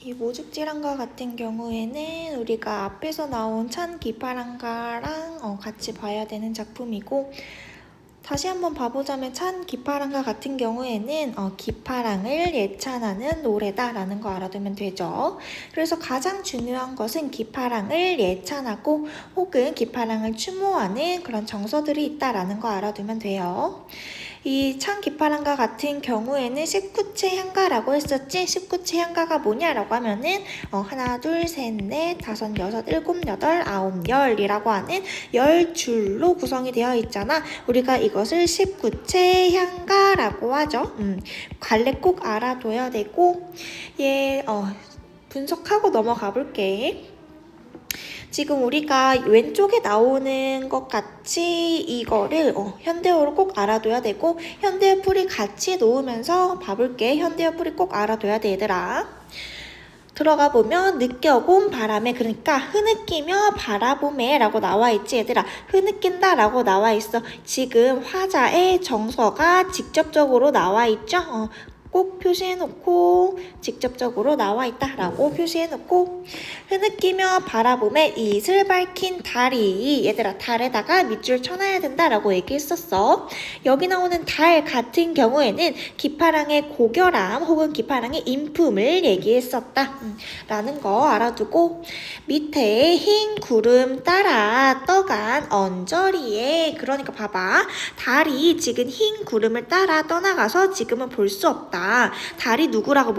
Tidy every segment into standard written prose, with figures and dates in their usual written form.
이 모죽지랑가 같은 경우에는 우리가 앞에서 나온 찬 기파랑가랑 같이 봐야 되는 작품이고, 다시 한번 봐보자면 찬 기파랑가 같은 경우에는 기파랑을 예찬하는 노래다라는 거 알아두면 되죠. 그래서 가장 중요한 것은 기파랑을 예찬하고 혹은 기파랑을 추모하는 그런 정서들이 있다라는 거 알아두면 돼요. 이 찬 기파랑가 같은 경우에는 19채 향가라고 했었지. 19채 향가가 뭐냐라고 하면은 하나, 둘, 셋, 넷, 다섯, 여섯, 일곱, 여덟, 아홉, 열이라고 하는 10줄로 구성이 되어 있잖아. 우리가 이것을 19채 향가라고 하죠. 갈래 꼭 알아둬야 되고, 분석하고 넘어가 볼게. 지금 우리가 왼쪽에 나오는 것 같이 이거를 현대어로 꼭 알아둬야 되고, 현대어 풀이 같이 놓으면서 봐볼게. 현대어 풀이 꼭 알아둬야 돼, 얘들아. 들어가 보면 느껴본 바람에, 그러니까 흐느끼며 바라봄에 라고 나와 있지 얘들아. 흐느낀다 라고 나와 있어. 지금 화자의 정서가 직접적으로 나와 있죠. 꼭 표시해놓고 직접적으로 나와 있다라고 표시해놓고, 흐느끼며 바라봄에 이슬 밝힌 달이, 얘들아 달에다가 밑줄 쳐놔야 된다라고 얘기했었어. 여기 나오는 달 같은 경우에는 기파랑의 고결함 혹은 기파랑의 인품을 얘기했었다 라는 거 알아두고, 밑에 흰 구름 따라 떠간 언저리에, 그러니까 봐봐, 달이 지금 흰 구름을 따라 떠나가서 지금은 볼 수 없다. 달이 누구라고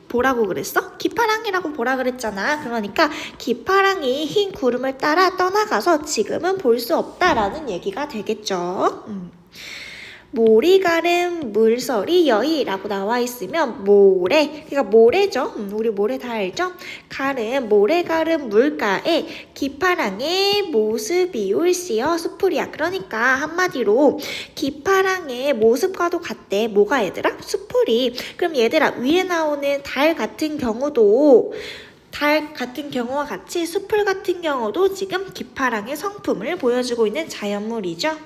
보라고 그랬어? 기파랑이라고 보라 그랬잖아. 그러니까 기파랑이 흰 구름을 따라 떠나가서 지금은 볼 수 없다라는 얘기가 되겠죠. 모리가름 물서리 여의라고 나와 있으면 모래, 그러니까 모래죠. 우리 모래 다 알죠? 가름, 모래가름 물가에 기파랑의 모습이 올시어 수풀이야. 그러니까 한마디로 기파랑의 모습과도 같대. 뭐가 얘들아? 수풀이. 그럼 얘들아 위에 나오는 달 같은 경우도, 달 같은 경우와 같이 수풀 같은 경우도 지금 기파랑의 성품을 보여주고 있는 자연물이죠.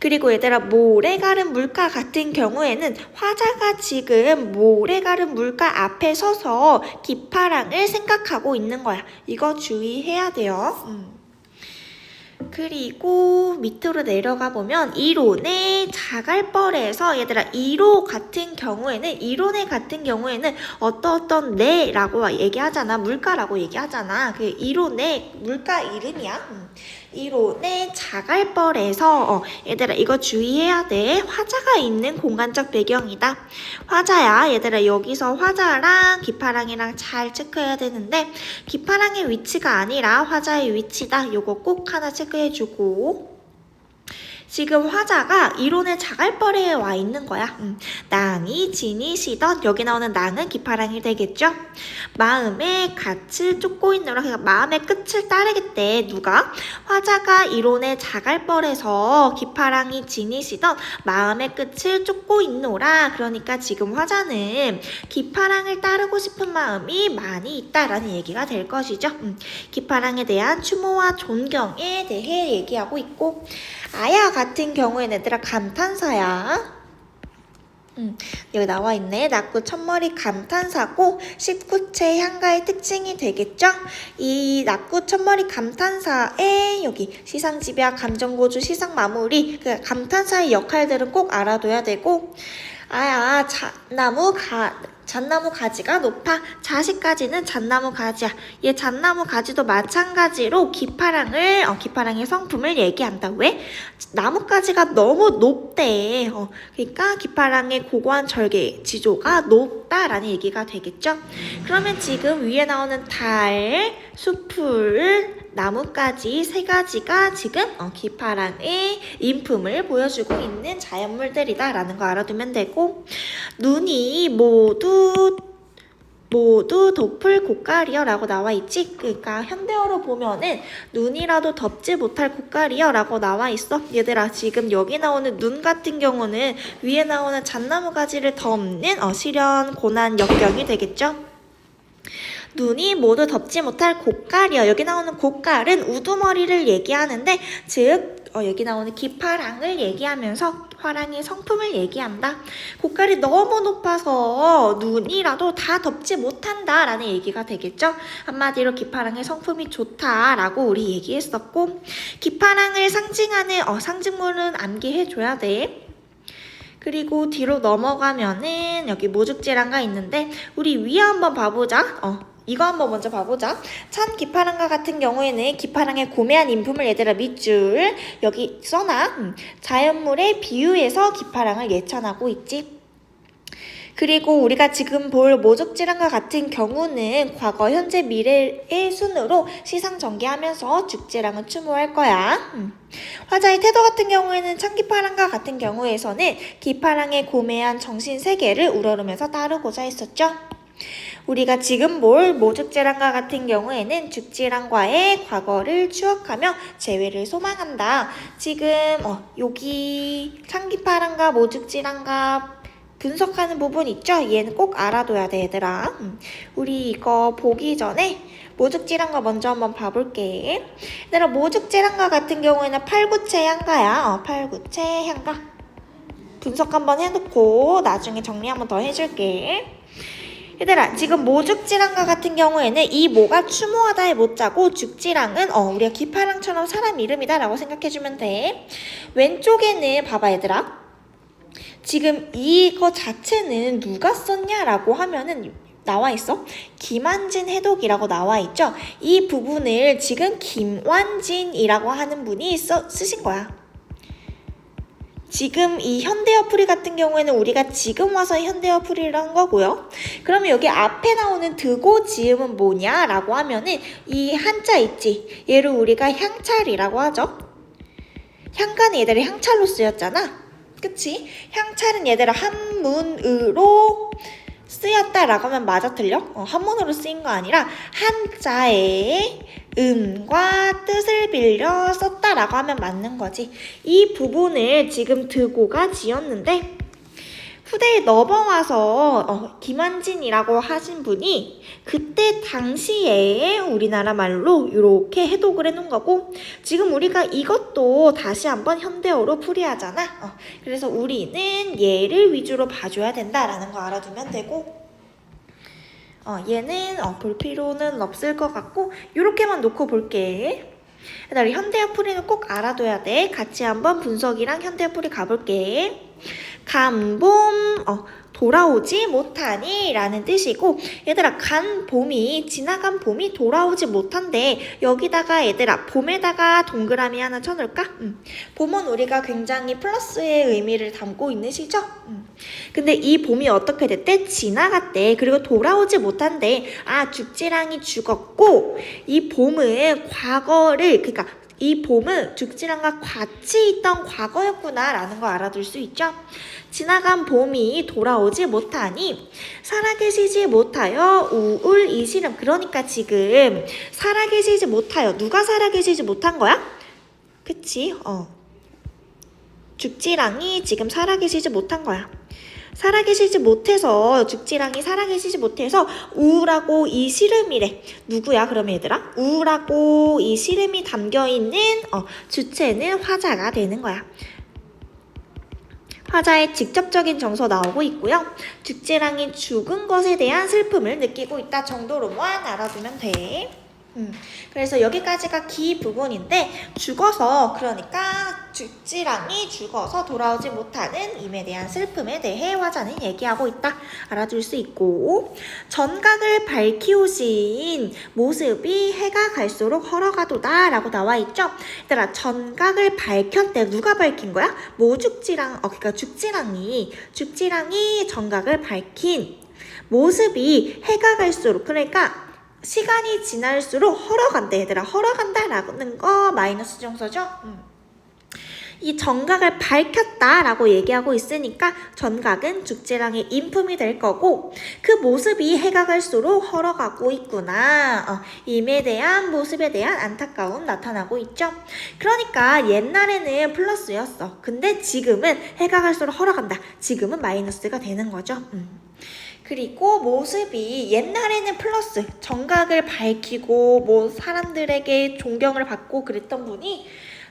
그리고 얘들아 모래가름 물가 같은 경우에는 화자가 지금 모래가름 물가 앞에 서서 기파랑을 생각하고 있는 거야. 이거 주의해야 돼요. 그리고 밑으로 내려가 보면 이론의 자갈벌에서, 얘들아 이론 같은 경우에는 어떤 네라고 얘기하잖아. 물가라고 얘기하잖아. 그 이론의 물가 이름이야. 이론의 자갈벌에서, 얘들아 이거 주의해야 돼. 화자가 있는 공간적 배경이다. 화자야. 얘들아 여기서 화자랑 기파랑이랑 잘 체크해야 되는데, 기파랑의 위치가 아니라 화자의 위치다. 요거 꼭 하나 체크해주고, 지금 화자가 이론의 자갈벌에 와 있는 거야. 낭이 지니시던, 여기 나오는 낭은 기파랑이 되겠죠? 마음의 갓을 쫓고 있노라. 그러니까 마음의 끝을 따르겠대. 누가? 화자가 이론의 자갈벌에서 기파랑이 지니시던 마음의 끝을 쫓고 있노라. 그러니까 지금 화자는 기파랑을 따르고 싶은 마음이 많이 있다라는 얘기가 될 것이죠. 기파랑에 대한 추모와 존경에 대해 얘기하고 있고, 아야 같은 경우에는 얘들아 감탄사야. 여기 나와 있네. 낙구 첫머리 감탄사고 19채 향가의 특징이 되겠죠? 이 낙구 첫머리 감탄사에 여기 시상집약, 감정고주, 시상마무리, 그 감탄사의 역할들은 꼭 알아둬야 되고, 잣나무 가지가 높아. 자식까지는 잣나무 가지야. 얘 잣나무 가지도 마찬가지로 기파랑의 성품을 얘기한다. 왜? 나뭇가지가 너무 높대. 그러니까 기파랑의 고고한 절개 지조가 높다라는 얘기가 되겠죠. 그러면 지금 위에 나오는 달, 수풀, 나뭇가지 세 가지가 지금 기파랑의 인품을 보여주고 있는 자연물들이다라는 거 알아두면 되고, 눈이 모두 덮을 고깔이여 라고 나와 있지? 그러니까 현대어로 보면은 눈이라도 덮지 못할 고깔이여 라고 나와 있어. 얘들아 지금 여기 나오는 눈 같은 경우는 위에 나오는 잣나무 가지를 덮는 실현 고난 역경이 되겠죠? 눈이 모두 덮지 못할 고깔이여. 여기 나오는 고깔은 우두머리를 얘기하는데, 즉 여기 나오는 기파랑을 얘기하면서 화랑의 성품을 얘기한다. 고깔이 너무 높아서 눈이라도 다 덮지 못한다 라는 얘기가 되겠죠. 한마디로 기파랑의 성품이 좋다라고 우리 얘기했었고, 기파랑을 상징하는 상징물은 암기해줘야 돼. 그리고 뒤로 넘어가면은 여기 모죽지랑가 있는데 우리 위에 한번 봐보자. 이거 한번 먼저 봐보자. 찬 기파랑과 같은 경우에는 기파랑의 고매한 인품을 얘들아 밑줄 여기 써놔. 자연물에 비유해서 기파랑을 예찬하고 있지. 그리고 우리가 지금 볼 모죽지랑과 같은 경우는 과거, 현재, 미래의 순으로 시상 전개하면서 죽지랑을 추모할 거야. 화자의 태도 같은 경우에는 찬기파랑과 같은 경우에서는 기파랑의 고매한 정신세계를 우러르면서 따르고자 했었죠. 우리가 지금 볼 모죽지랑과 같은 경우에는 죽지랑과의 과거를 추억하며 재회를 소망한다. 지금 여기 찬기파랑과 모죽지랑과 분석하는 부분 있죠? 얘는 꼭 알아둬야 돼, 얘들아. 우리 이거 보기 전에 모죽지랑가 먼저 한번 봐볼게. 얘들아, 모죽지랑가 같은 경우에는 팔구체 향가야. 팔구체 향가. 분석 한번 해놓고 나중에 정리 한번 더 해줄게. 얘들아, 지금 모죽지랑과 같은 경우에는 이 모가 추모하다의 모자고 죽지랑은 우리가 기파랑처럼 사람 이름이다 라고 생각해주면 돼. 왼쪽에는 봐봐, 얘들아. 지금 이거 자체는 누가 썼냐라고 하면은 나와 있어. 김완진 해독이라고 나와 있죠. 이 부분을 지금 김완진이라고 하는 분이 쓰신 거야. 지금 이 현대어풀이 같은 경우에는 우리가 지금 와서 현대어풀이를 한 거고요. 그러면 여기 앞에 나오는 드고 지음은 뭐냐라고 하면은 이 한자 있지. 얘를 우리가 향찰이라고 하죠. 향가는 얘들이 향찰로 쓰였잖아. 그치? 향찰은 얘들아 한문으로 쓰였다라고 하면 맞아 틀려? 한문으로 쓰인 거 아니라 한자의 음과 뜻을 빌려 썼다라고 하면 맞는 거지. 이 부분을 지금 드고가 지었는데 후대에 넘어와서 김완진이라고 하신 분이 그때 당시에 우리나라 말로 이렇게 해독을 해놓은 거고, 지금 우리가 이것도 다시 한번 현대어로 풀이하잖아. 그래서 우리는 얘를 위주로 봐줘야 된다라는 거 알아두면 되고, 얘는 볼 필요는 없을 것 같고 이렇게만 놓고 볼게. 그다음에 현대어 풀이는 꼭 알아둬야 돼. 같이 한번 분석이랑 현대어 풀이 가볼게. 간봄 돌아오지 못하니 라는 뜻이고, 얘들아 간봄이 지나간 봄이 돌아오지 못한데 여기다가 얘들아 봄에다가 동그라미 하나 쳐놓을까? 봄은 우리가 굉장히 플러스의 의미를 담고 있는 시죠? 근데 이 봄이 어떻게 됐대? 지나갔대. 그리고 돌아오지 못한대. 죽지랑이 죽었고 이 봄은 과거를, 그러니까 이 봄은 죽지랑과 같이 있던 과거였구나 라는 거 알아둘 수 있죠. 지나간 봄이 돌아오지 못하니 살아계시지 못하여 우울 이시름. 그러니까 지금 살아계시지 못하여, 누가 살아계시지 못한 거야? 그치? 죽지랑이 지금 살아계시지 못한 거야. 살아계시지 못해서, 죽지랑이 살아계시지 못해서 우울하고 이 시름이래. 누구야 그러면 얘들아? 우울하고 이 시름이 담겨있는 주체는 화자가 되는 거야. 화자의 직접적인 정서 나오고 있고요. 죽지랑이 죽은 것에 대한 슬픔을 느끼고 있다 정도로만 알아두면 돼. 그래서 여기까지가 기 부분인데, 죽어서, 그러니까 죽지랑이 죽어서 돌아오지 못하는 임에 대한 슬픔에 대해 화자는 얘기하고 있다 알아둘 수 있고, 전각을 밝히오신 모습이 해가 갈수록 헐어가도다 라고 나와 있죠. 얘들아, 전각을 밝혔대. 누가 밝힌 거야? 모죽지랑, 그러니까 죽지랑이 전각을 밝힌 모습이 해가 갈수록, 그러니까 시간이 지날수록 헐어간대. 얘들아, 헐어간다라는 거 마이너스 정서죠. 이 전각을 밝혔다라고 얘기하고 있으니까 전각은 죽지랑의 인품이 될 거고, 그 모습이 해가 갈수록 헐어가고 있구나. 임에 대한 모습에 대한 안타까움 나타나고 있죠. 그러니까 옛날에는 플러스였어. 근데 지금은 해가 갈수록 헐어간다. 지금은 마이너스가 되는 거죠. 그리고 모습이 옛날에는 플러스, 정각을 밝히고 뭐 사람들에게 존경을 받고 그랬던 분이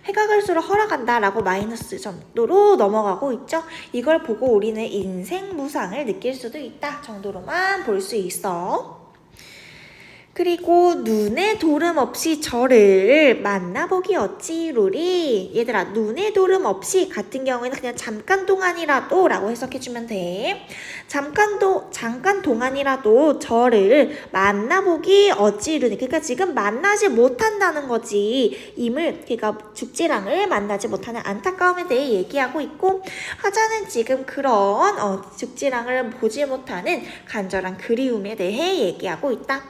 해가 갈수록 헐어간다 라고 마이너스 정도로 넘어가고 있죠. 이걸 보고 우리는 인생 무상을 느낄 수도 있다 정도로만 볼 수 있어. 그리고 눈에 도름 없이 저를 만나보기 어찌로리. 얘들아, 눈에 도름 없이 같은 경우에는 그냥 잠깐 동안이라도 라고 해석해주면 돼. 잠깐 동안이라도 저를 만나보기 어찌로리. 그러니까 지금 만나지 못한다는 거지. 그러니까 죽지랑을 만나지 못하는 안타까움에 대해 얘기하고 있고, 화자는 지금 그런 죽지랑을 보지 못하는 간절한 그리움에 대해 얘기하고 있다.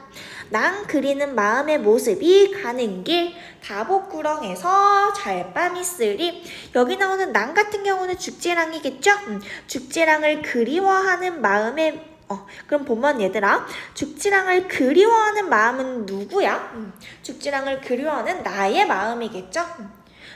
난 그리는 마음의 모습이 가는 길 다복구렁에서 잘밤이 쓰리. 여기 나오는 난 같은 경우는 죽지랑이겠죠? 죽지랑을 그리워하는 마음의 그럼 보면 얘들아, 죽지랑을 그리워하는 마음은 누구야? 죽지랑을 그리워하는 나의 마음이겠죠?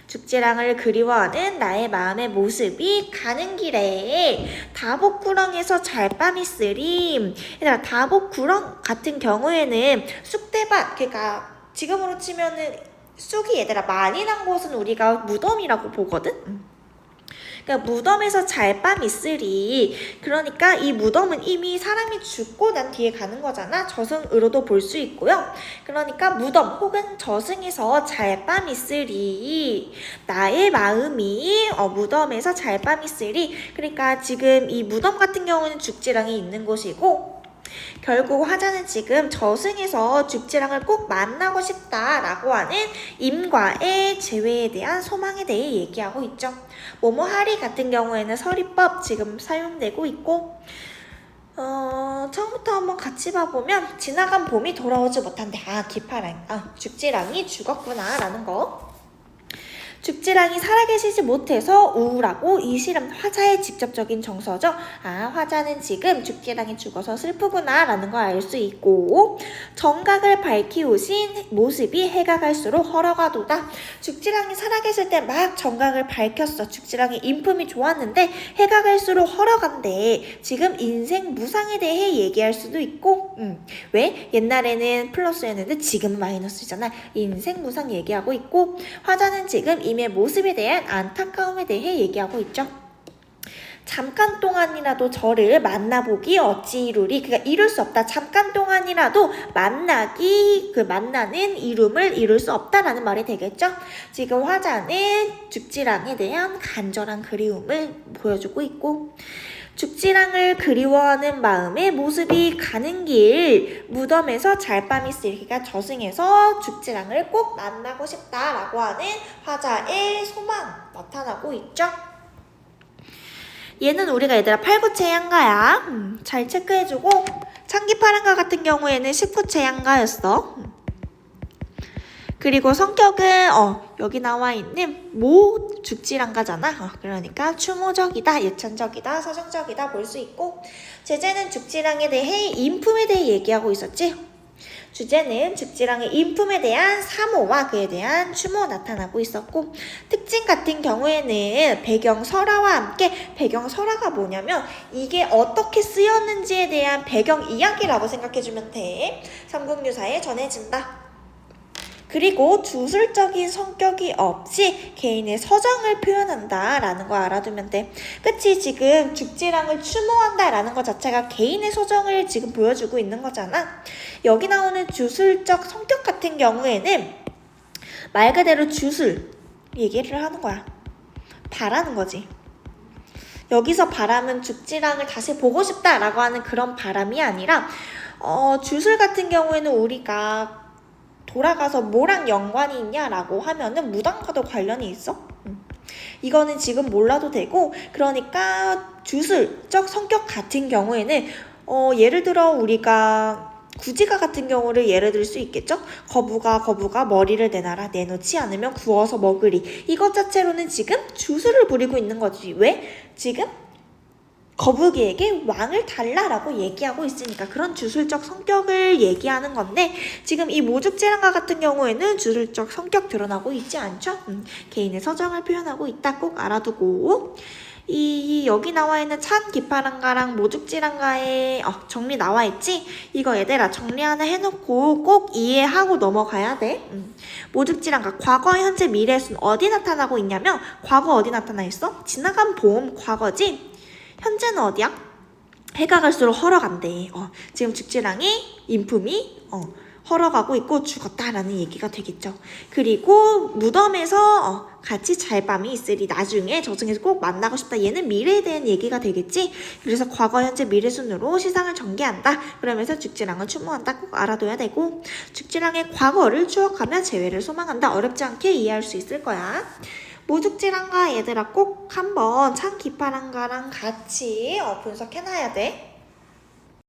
죽지랑을 그리워하는 나의 마음의 모습이 가는 길에 다복구렁에서 잘밤이 쓰리. 얘들아, 다복구렁 같은 경우에는 쑥대밭, 그러니까 지금으로 치면은 쑥이 얘들아 많이 난 곳은 우리가 무덤이라고 보거든. 그러니까 무덤에서 잘밤 있으리. 그러니까 이 무덤은 이미 사람이 죽고 난 뒤에 가는 거잖아. 저승으로도 볼 수 있고요. 그러니까 무덤 혹은 저승에서 잘밤 있으리. 나의 마음이 무덤에서 잘밤 있으리. 그러니까 지금 이 무덤 같은 경우는 죽지랑이 있는 곳이고, 결국 화자는 지금 저승에서 죽지랑을 꼭 만나고 싶다라고 하는 임과의 재회에 대한 소망에 대해 얘기하고 있죠. 모모하리 같은 경우에는 서리법 지금 사용되고 있고, 처음부터 한번 같이 봐보면 지나간 봄이 돌아오지 못한대. 죽지랑이 죽었구나 라는 거. 죽지랑이 살아계시지 못해서 우울하고 이 시름 화자의 직접적인 정서죠. 화자는 지금 죽지랑이 죽어서 슬프구나 라는 걸 알 수 있고, 정각을 밝히 오신 모습이 해가 갈수록 헐어가도다. 죽지랑이 살아계실 때 막 정각을 밝혔어. 죽지랑이 인품이 좋았는데 해가 갈수록 헐어간대. 지금 인생 무상에 대해 얘기할 수도 있고, 왜? 옛날에는 플러스였는데 지금은 마이너스잖아. 인생 무상 얘기하고 있고, 화자는 지금 임의 모습에 대한 안타까움에 대해 얘기하고 있죠. 잠깐 동안이라도 저를 만나보기 어찌이루리. 그러니까 이룰 수 없다. 잠깐 동안이라도 만나는 이룸을 이룰 수 없다라는 말이 되겠죠. 지금 화자는 죽지랑에 대한 간절한 그리움을 보여주고 있고, 죽지랑을 그리워하는 마음의 모습이 가는 길 무덤에서 잘밤이 쓰리가 저승에서 죽지랑을 꼭 만나고 싶다라고 하는 화자의 소망 나타나고 있죠. 얘는 우리가 얘들아 8구체 양가야. 잘 체크해주고, 창기파랑가 같은 경우에는 19체 양가였어. 그리고 성격은 여기 나와 있는 죽지랑가잖아. 그러니까 추모적이다, 예천적이다, 서정적이다 볼 수 있고, 제재는 죽지랑에 대해 인품에 대해 얘기하고 있었지. 주제는 죽지랑의 인품에 대한 사모와 그에 대한 추모 나타나고 있었고, 특징 같은 경우에는 배경설화와 함께, 배경설화가 뭐냐면 이게 어떻게 쓰였는지에 대한 배경 이야기라고 생각해주면 돼. 삼국유사에 전해진다. 그리고 주술적인 성격이 없이 개인의 서정을 표현한다 라는 거 알아두면 돼. 그치? 지금 죽지랑을 추모한다 라는 것 자체가 개인의 서정을 지금 보여주고 있는 거잖아. 여기 나오는 주술적 성격 같은 경우에는 말 그대로 주술 얘기를 하는 거야. 바라는 거지. 여기서 바람은 죽지랑을 다시 보고 싶다 라고 하는 그런 바람이 아니라, 주술 같은 경우에는 우리가 돌아가서 뭐랑 연관이 있냐라고 하면은 무당과도 관련이 있어? 이거는 지금 몰라도 되고, 그러니까 주술적 성격 같은 경우에는 예를 들어 우리가 구지가 같은 경우를 예를 들 수 있겠죠? 거부가 머리를 내놔라, 내놓지 않으면 구워서 먹으리. 이것 자체로는 지금 주술을 부리고 있는 거지. 왜? 지금 거북이에게 왕을 달라라고 얘기하고 있으니까 그런 주술적 성격을 얘기하는 건데, 지금 이 모죽지랑가 같은 경우에는 주술적 성격 드러나고 있지 않죠? 개인의 서정을 표현하고 있다. 꼭 알아두고, 이 여기 나와 있는 찬 기파랑가랑 모죽지랑가의 정리 나와 있지? 이거 얘들아 정리 하나 해놓고 꼭 이해하고 넘어가야 돼. 모죽지랑가 과거, 현재, 미래 순 어디 나타나고 있냐면 과거 어디 나타나 있어? 지나간 봄 과거지? 현재는 어디야? 해가 갈수록 헐어간대. 지금 죽지랑이 인품이 헐어가고 있고 죽었다라는 얘기가 되겠죠. 그리고 무덤에서 같이 잘 밤이 있으리. 나중에 저승에서 꼭 만나고 싶다. 얘는 미래에 대한 얘기가 되겠지. 그래서 과거, 현재, 미래 순으로 시상을 전개한다. 그러면서 죽지랑을 추모한다. 꼭 알아둬야 되고 죽지랑의 과거를 추억하며 재회를 소망한다. 어렵지 않게 이해할 수 있을 거야. 모죽지랑가 얘들아 꼭 한번 찬 기파랑가랑 같이 분석해놔야 돼.